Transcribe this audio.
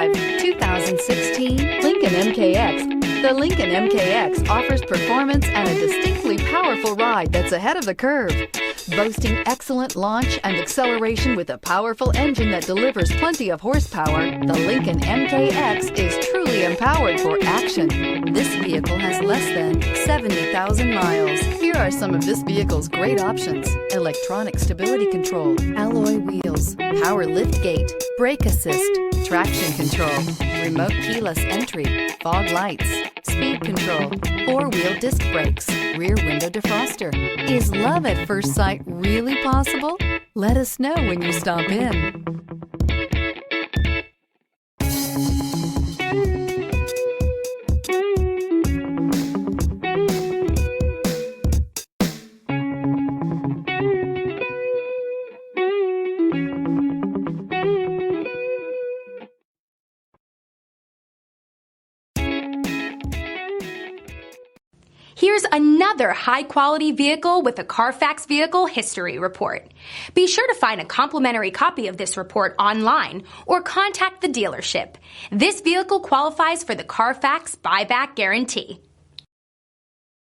drive 2016 Lincoln MKX. The Lincoln MKX offers performance and a distinctly powerful ride that's ahead of the curve. Boasting excellent launch and acceleration with a powerful engine that delivers plenty of horsepower, the Lincoln MKX is truly empowered for action. This vehicle has less than 70,000 miles. Here are some of this vehicle's great options: electronic stability control, alloy wheels, power liftgate, brake assist, traction control, remote keyless entry, fog lights, speed control, four-wheel disc brakes, rear window defroster. Is love at first sight really possible? Let us know when you stop in. Here's another high-quality vehicle with a Carfax Vehicle History Report. Be sure to find a complimentary copy of this report online or contact the dealership. This vehicle qualifies for the Carfax Buyback Guarantee.